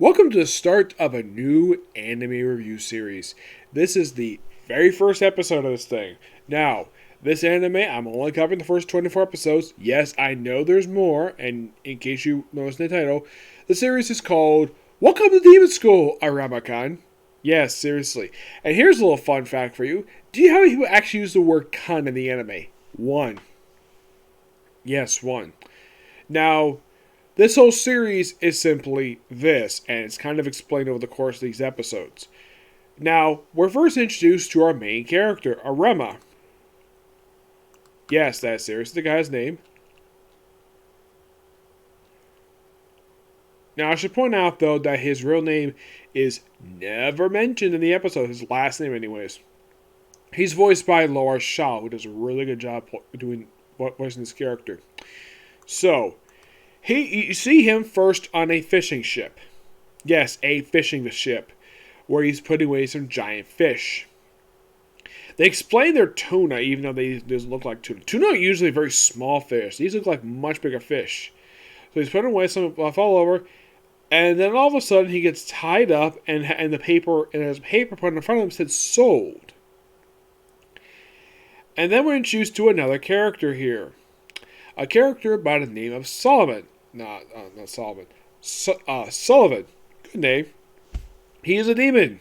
Welcome to the start of a new anime review series. This is the very first episode of this thing. Now, this anime, I'm only covering the first 24 episodes. Yes, I know there's more, and in case you noticed in the title, the series is called Welcome to Demon School, Iruma-kun. Yes, seriously. And here's a little fun fact for you. Do you know how many people actually use the word kun in the anime? One. Yes, one. Now, this whole series is simply this, and it's kind of explained over the course of these episodes. Now, we're first introduced to our main character, Iruma. Yes, that's seriously the guy's name. Now, I should point out, though, that his real name is never mentioned in the episode, his last name, anyways. He's voiced by Laura Shaw, who does a really good job voicing this character. So, you see him first on a fishing ship. Yes, a fishing ship, where he's putting away some giant fish. They explain they're tuna, even though they doesn't look like tuna. Tuna are usually very small fish. These look like much bigger fish. So he's putting away some all over, and then all of a sudden he gets tied up, and the paper and there's paper put in front of him said sold. And then we're introduced to another character here, a character by the name of Solomon. Not Solomon. Sullivan. Good name. He is a demon.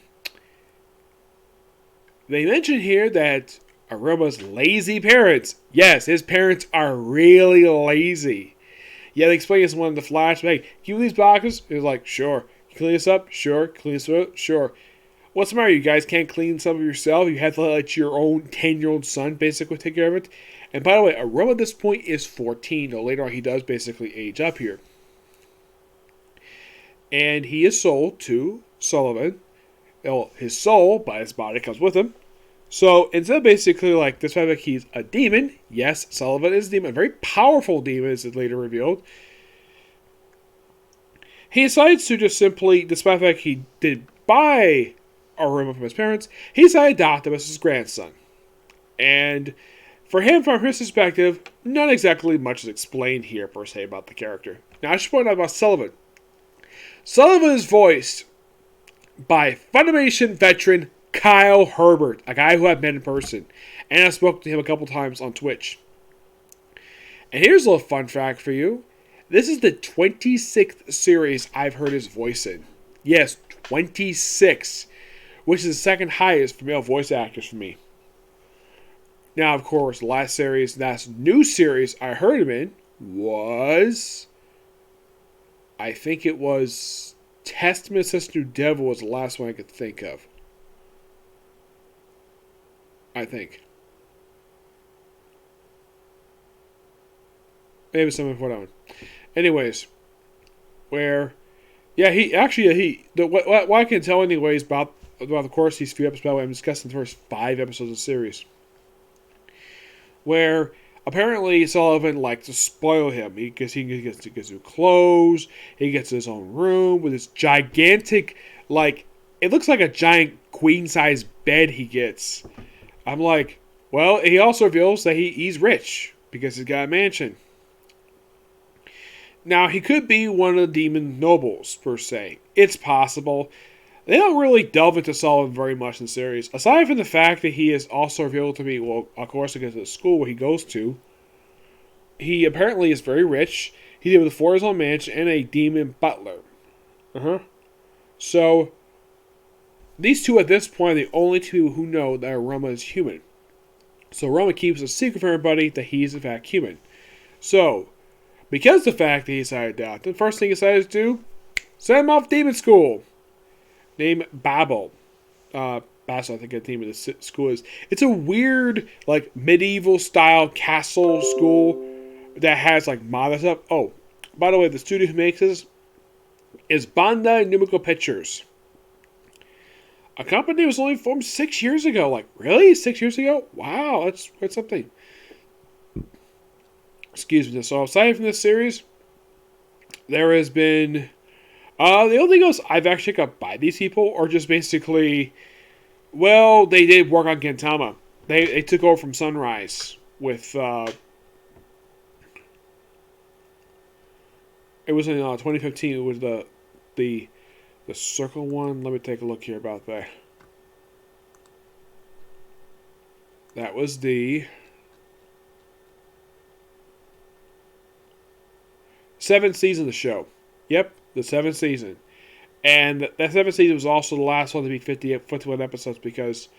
They mention here that Aruma's lazy parents. Yes, his parents are really lazy. Yeah, they explain this one in the flashback. Can you leave these boxes? He was like, sure. Can you clean this up? Sure. Clean this up? Sure. What's the matter? You guys can't clean some of yourself? You have to let your own 10-year-old son basically take care of it? And by the way, Iruma at this point is 14, though later on he does basically age up here. And he is sold to Sullivan. Well, his soul, but his body comes with him. So instead of basically like this fact that he's a demon, yes, Sullivan is a demon, a very powerful demon as it later revealed. He decides to just simply, despite the fact he did buy Iruma from his parents, he decided to adopt him as his grandson. And for him, from his perspective, not exactly much is explained here, per se, about the character. Now, I should point out about Sullivan. Sullivan is voiced by Funimation veteran Kyle Herbert, a guy who I've met in person. And I spoke to him a couple times on Twitch. And here's a little fun fact for you. This is the 26th series I've heard his voice in. Yes, 26. Which is the second highest for male voice actors for me. Now, of course, the last new series I heard him in was, I think it was Testament Sister Devil was the last one I could think of. I think. Maybe something before that one. Anyways, what I can tell anyways about the course of these few episodes, I'm discussing the first 5 episodes of the series. Where apparently Sullivan likes to spoil him because he gets new clothes, he gets his own room with this gigantic, it looks like a giant queen-size bed he gets. I'm like, well, he also reveals that he's rich because he's got a mansion. Now, he could be one of the demon nobles, per se. It's possible. They don't really delve into Sullivan very much in the series. Aside from the fact that he is also revealed to be, well, of course, because of the school where he goes to, he apparently is very rich. He's able to afford his own mansion and a demon butler. So, these two at this point are the only two people who know that Iruma is human. So, Iruma keeps a secret from everybody that he's in fact human. So, because of the fact that he decided to adopt, the first thing he decided to do, send him off to demon school. Named Babyls. That's I think the name of the school is. It's a weird, medieval style castle school that has modern stuff. Oh, by the way, the studio who makes this is Bandai Namco Pictures. A company was only formed 6 years ago. Really? 6 years ago? Wow, that's something. Excuse me. So aside from this series, there has been. The only thing else I've actually got by these people are just basically, well, they did work on Gintama. They took over from Sunrise with, it was in 2015, it was the The circle one, let me take a look here about that. That was the 7th season of the show. Yep, the 7th season. And that 7th season was also the last one to be 51 episodes because,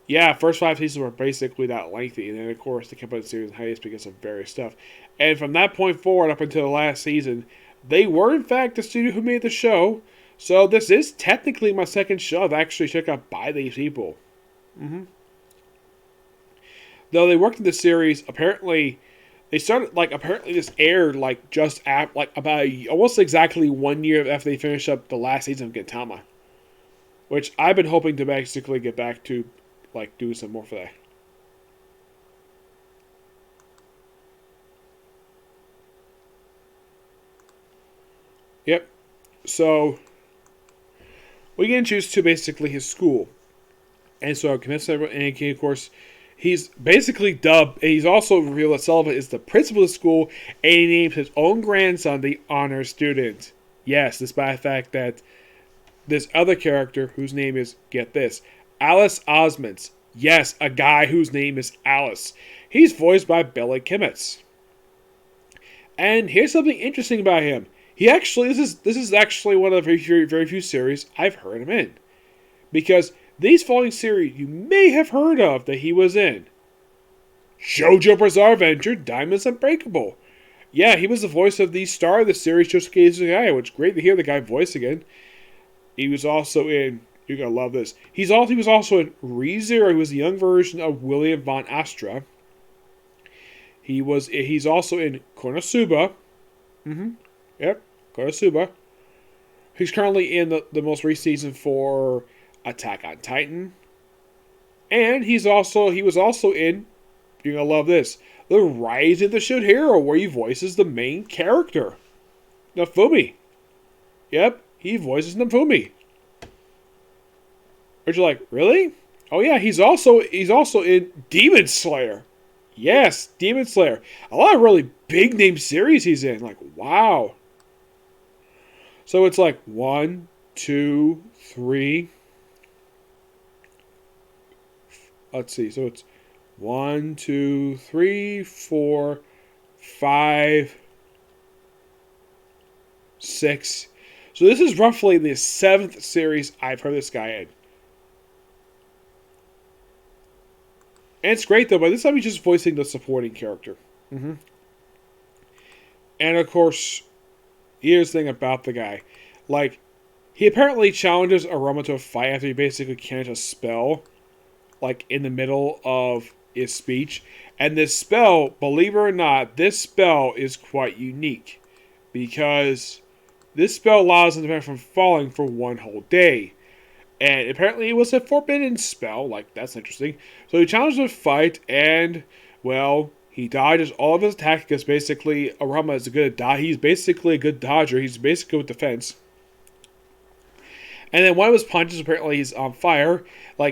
yeah, first 5 seasons were basically that lengthy. And then, of course, they kept on the series hiatus because of various stuff. And from that point forward up until the last season, they were, in fact, the studio who made the show. So this is technically my second show I've actually checked out by these people. Though they worked in the series, apparently they started apparently this aired just about almost exactly 1 year after they finished up the last season of Gintama, which I've been hoping to basically get back to do some more for that. Yep. So we get introduced to basically his school, and so and of course he's basically dubbed. And he's also revealed that Sullivan is the principal of the school, and he names his own grandson the honor student. Yes, despite the fact that this other character, whose name is, get this, Alice Osmonds. Yes, a guy whose name is Alice. He's voiced by Billy Kimmitz. And here's something interesting about him. He actually, this is actually one of the very few series I've heard him in, because these following series you may have heard of that he was in: JoJo Bizarre Adventure, Diamonds Unbreakable. Yeah, he was the voice of the star of the series, Josuke Izugaya, which is great to hear the guy voice again. He was also in, you're going to love this, he was also in ReZero. He was the young version of William von Astra. He's also in Konosuba. Yep, Konosuba. He's currently in the most recent season for Attack on Titan. And he was also in, you're going to love this, The Rise of the Shield Hero, where he voices the main character, Nafumi. Yep, he voices Nafumi. Which you're like, really? Oh yeah, he's also in Demon Slayer. Yes, Demon Slayer. A lot of really big name series he's in. Like, wow. So it's like 1, 2, 3. Let's see. So it's 1, 2, 3, 4, 5, 6. So this is roughly the 7th series I've heard this guy in. And it's great though, but this time he's just voicing the supporting character. And of course, here's the thing about the guy. He apparently challenges Iruma to a fight after he basically can't a spell, in the middle of his speech. And this spell, believe it or not, this spell is quite unique, because this spell allows him to prevent from falling for 1 whole day. And apparently it was a forbidden spell. That's interesting. So he challenged him to fight, and, well, he dodges all of his attacks, because basically Iruma is he's basically a good dodger. He's basically good with defense. And then one of his punches, apparently he's on fire.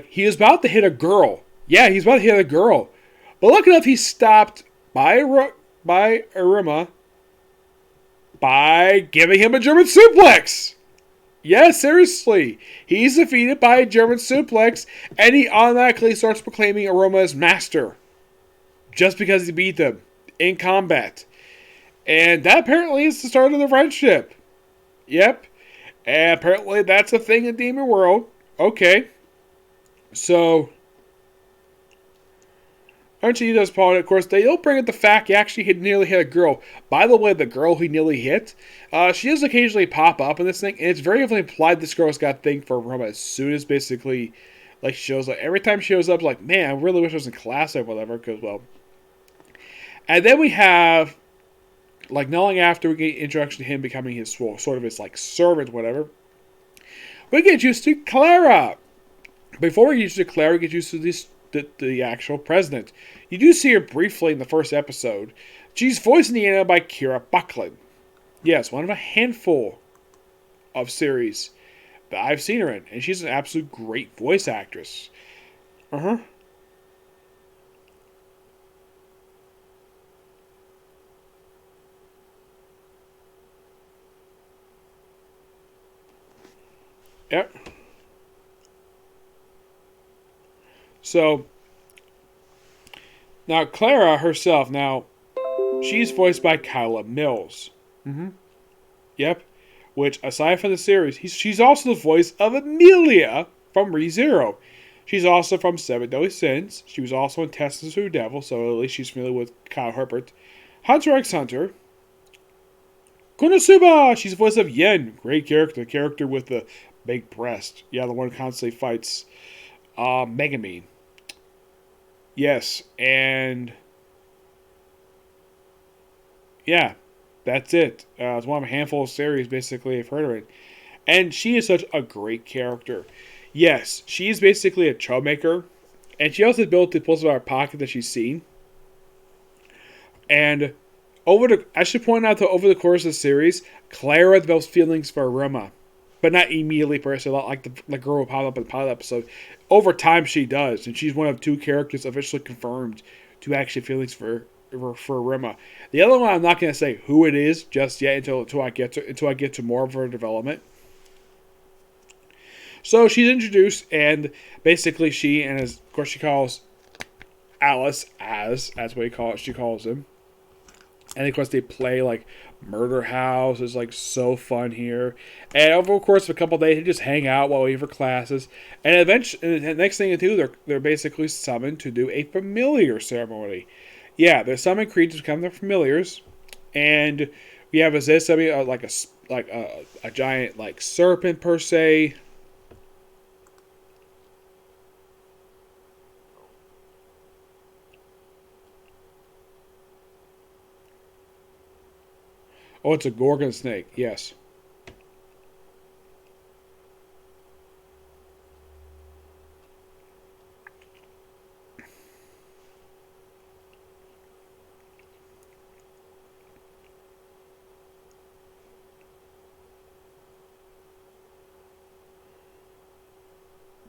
He was about to hit a girl. Yeah, he's about to hit a girl. But lucky enough, he's stopped by Iruma by giving him a German suplex. Yeah, seriously. He's defeated by a German suplex, and he automatically starts proclaiming Iruma as master, just because he beat them in combat. And that apparently is the start of the friendship. Yep. And apparently that's a thing in Demon World. Okay. So, Archie does Paul, and of course, they don't bring up the fact he actually nearly hit a girl. By the way, the girl he nearly hit, she does occasionally pop up in this thing, and it's very heavily implied this girl's got a thing for Roma as soon as basically, she shows up. Every time she shows up, man, I really wish I was in class or whatever, because, well. And then we have, not long after we get introduction to him becoming his, sort of his, servant, whatever, we get used to Clara. Before we get used to Clara, we get used to the actual president. You do see her briefly in the first episode. She's voiced in the anime by Kira Buckland. Yes, one of a handful of series that I've seen her in. And she's an absolute great voice actress. Yep. So, now Clara herself, now, she's voiced by Kyla Mills. Mm-hmm. Yep. Which, aside from the series, she's also the voice of Amelia from ReZero. She's also from Seven Deadly Sins. She was also in Testament to the Devil, so at least she's familiar with Kyle Herbert. Hunter x Hunter. Konosuba! She's the voice of Yen. Great character. The character with the big breast. Yeah, the one who constantly fights Megumin. Yes, and yeah, that's it. It's one of a handful of series, basically, I've heard of it. And she is such a great character. Yes, she is basically a troublemaker, and she also built the pulls out of her pocket that she's seen. And I should point out that over the course of the series, Clara develops feelings for Iruma, but not immediately per se, like the girl who popped up in the pilot episode. Over time, she does, and she's one of two characters officially confirmed to actually feelings for Iruma. The other one, I'm not going to say who it is just yet until I get to more of her development. So she's introduced, and basically she calls Alice that's what she calls him. And of course they play like Murder House. It's like so fun here. And over the course of a couple of days, they just hang out while waiting for classes. And eventually, the next thing they do, they're basically summoned to do a familiar ceremony. Yeah, they're summoned creatures to become their familiars. And we have like a giant like serpent per se. Oh, it's a Gorgon snake, yes.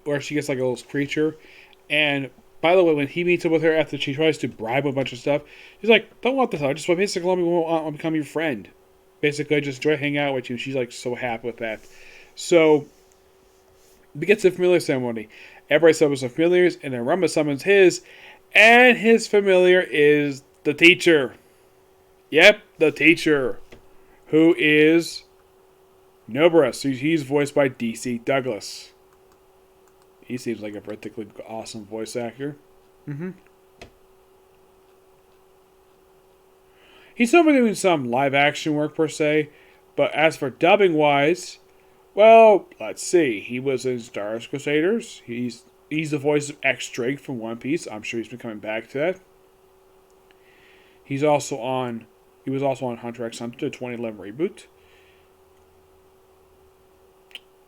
Where she gets like a little creature. And by the way, when he meets up with her after she tries to bribe a bunch of stuff, he's like, don't want this. I just basically want to become your friend. Basically, I just enjoy hanging out with you. She's like so happy with that. So, we get to the familiar ceremony. Everybody summons some familiars, and then Iruma summons his, and his familiar is the teacher. Yep, the teacher, who is Nobara. So he's voiced by DC Douglas. He seems like a particularly awesome voice actor. Mm-hmm. He's still been doing some live action work per se, but as for dubbing wise, well, let's see. He was in Star Wars Crusaders. He's the voice of X Drake from One Piece. I'm sure he's been coming back to that. He was also on Hunter x Hunter, the 2011 reboot.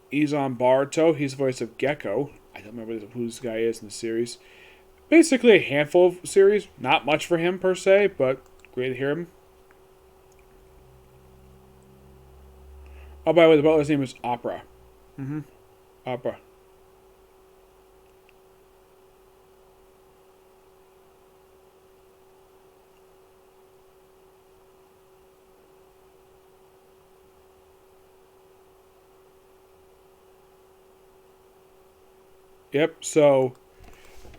He's on Boruto. He's the voice of Gecko. I don't remember who this guy is in the series. Basically a handful of series. Not much for him per se, but great to hear him. Oh, by the way, the butler's name is Opera. Mm-hmm. Opera. Yep, so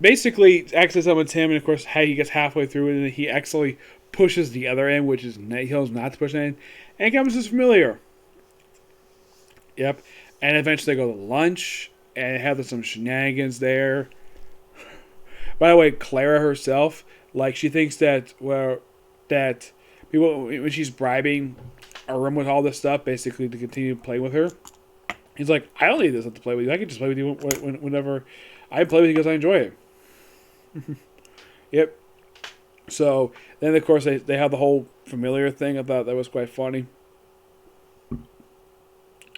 basically, actually summons him, and of course, he gets halfway through, and he actually pushes the other end, which is he tells not to push it in, and comes as familiar. Yep, and eventually they go to lunch, and have some shenanigans there. By the way, Clara herself, like, she thinks that, that people, when she's bribing Iruma with all this stuff, basically to continue playing with her, he's like, I don't need this to play with you. I can just play with you whenever I play with you because I enjoy it. Yep. So, then of course they have the whole familiar thing. I thought that was quite funny.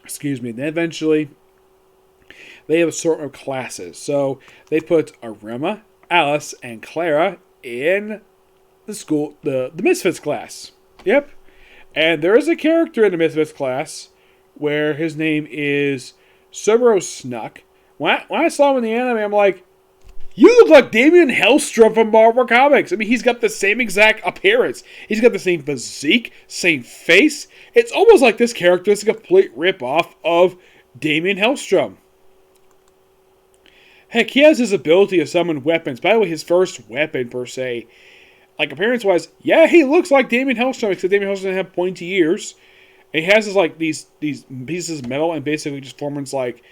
Excuse me. And then eventually, they have a sort of classes. So, they put Iruma, Alice, and Clara in the school, the Misfits class. Yep. And there is a character in the Misfits class where his name is Cerberus Snuck. When I saw him in the anime, I'm like, you look like Damien Hellstrom from Marvel Comics. I mean, he's got the same exact appearance. He's got the same physique, same face. It's almost like this character is a complete rip-off of Damien Hellstrom. Heck, he has his ability to summon weapons. By the way, his first weapon, per se, like, appearance-wise, yeah, he looks like Damien Hellstrom, except Damien Hellstrom doesn't have pointy ears. And he has his, like, these pieces of metal and basically just form as, like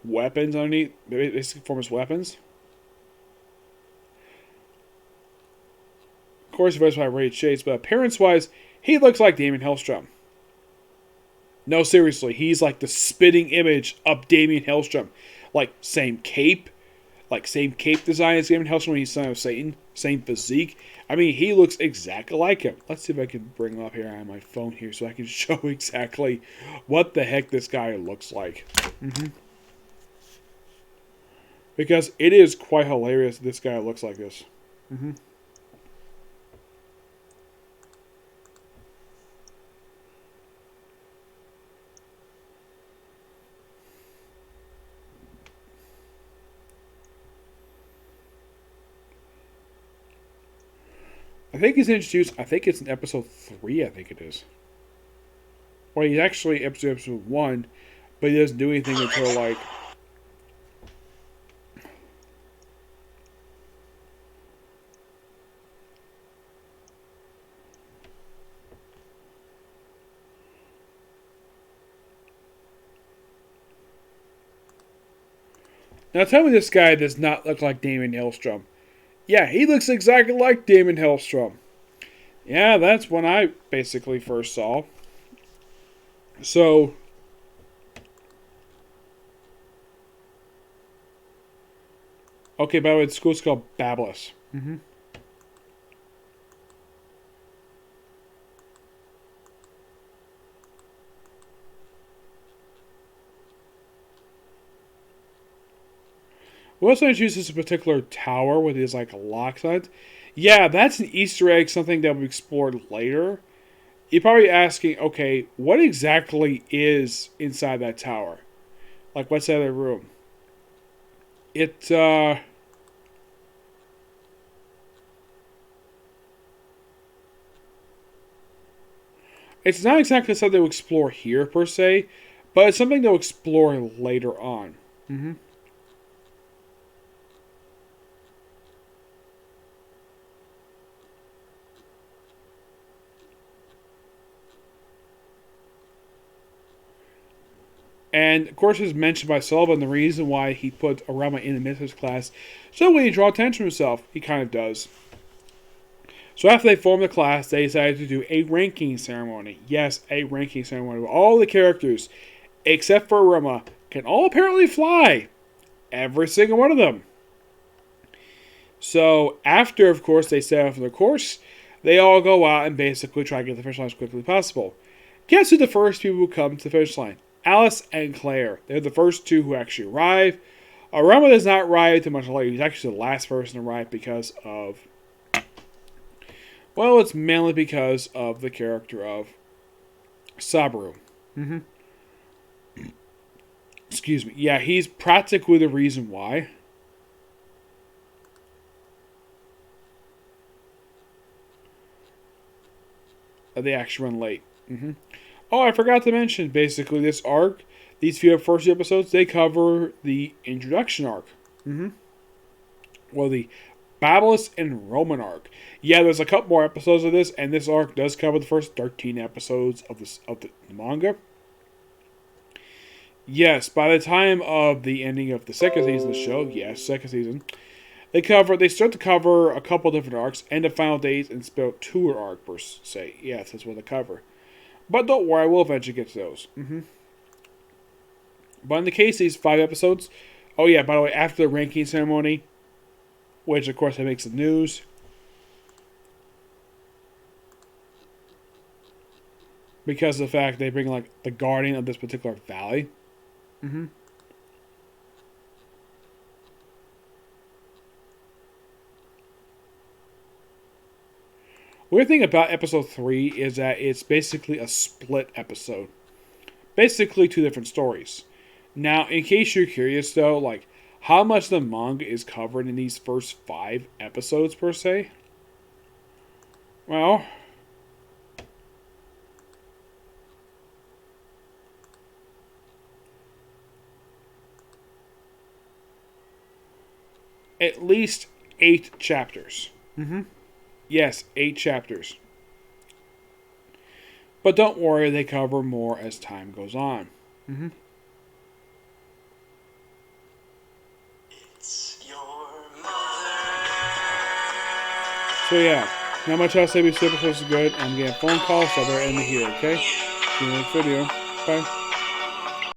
weapons underneath. Basically form as weapons. Of course, voiced by Ray Chase, but appearance-wise, he looks like Damien Hellstrom. No, seriously, he's like the spitting image of Damien Hellstrom. Like, same cape design as Damien Hellstrom when he's Son of Satan. Same physique. I mean, he looks exactly like him. Let's see if I can bring him up here on my phone here so I can show exactly what the heck this guy looks like. Because it is quite hilarious this guy looks like this. I think he's introduced, I think it's in episode 3, I think it is. Well, he's actually episode 1, but he doesn't do anything until, like... Now tell me this guy does not look like Damien Hellstrom. Yeah, he looks exactly like Damien Hellstrom. Yeah, that's when I basically first saw. So, okay, by the way, the school's called Babyls. We also introduced this particular tower with these, like, locks on it. Yeah, that's an Easter egg, something that we explored later. You're probably asking, okay, what exactly is inside that tower? Like, what's that other room? It's not exactly something to explore here, per se, but it's something to explore later on. And, of course, it's mentioned by Sullivan the reason why he put Iruma in the Mythos class. So when he draw attention to himself, he kind of does. So after they formed the class, they decided to do a ranking ceremony. Yes, a ranking ceremony. Where all the characters, except for Iruma, can all apparently fly. Every single one of them. So after, of course, they set off for the course, they all go out and basically try to get to the finish line as quickly as possible. Guess who the first people who come to the finish line? Alice and Claire. They're the first two who actually arrive. Iruma does not arrive too much later. He's actually the last person to arrive because of... Well, it's mainly because of the character of Sabaru. Excuse me. Yeah, he's practically the reason why. They actually run late. Oh, I forgot to mention, basically, this arc, these first few episodes, they cover the introduction arc. Well, the Babyls Enrollment arc. Yeah, there's a couple more episodes of this, and this arc does cover the first 13 episodes of the manga. Yes, by the time of the ending of the second season of the show, yes, second season, they start to cover a couple different arcs, and the final days and spell tour arc per se. Yes, that's what they cover. But don't worry, we'll eventually get to those. But in the case of these 5 episodes, oh yeah, by the way, after the ranking ceremony, which of course makes the news, because of the fact they bring like the guardian of this particular valley. Weird thing about episode 3 is that it's basically a split episode. Basically 2 different stories. Now, in case you're curious though, like, how much the manga is covered in these first 5 episodes per se? Well, at least 8 chapters. Yes, 8 chapters. But don't worry, they cover more as time goes on. It's your mother. So yeah, not much else to be super close to good. I'm getting phone calls, so I better end it here, okay? See you in the next video. Bye.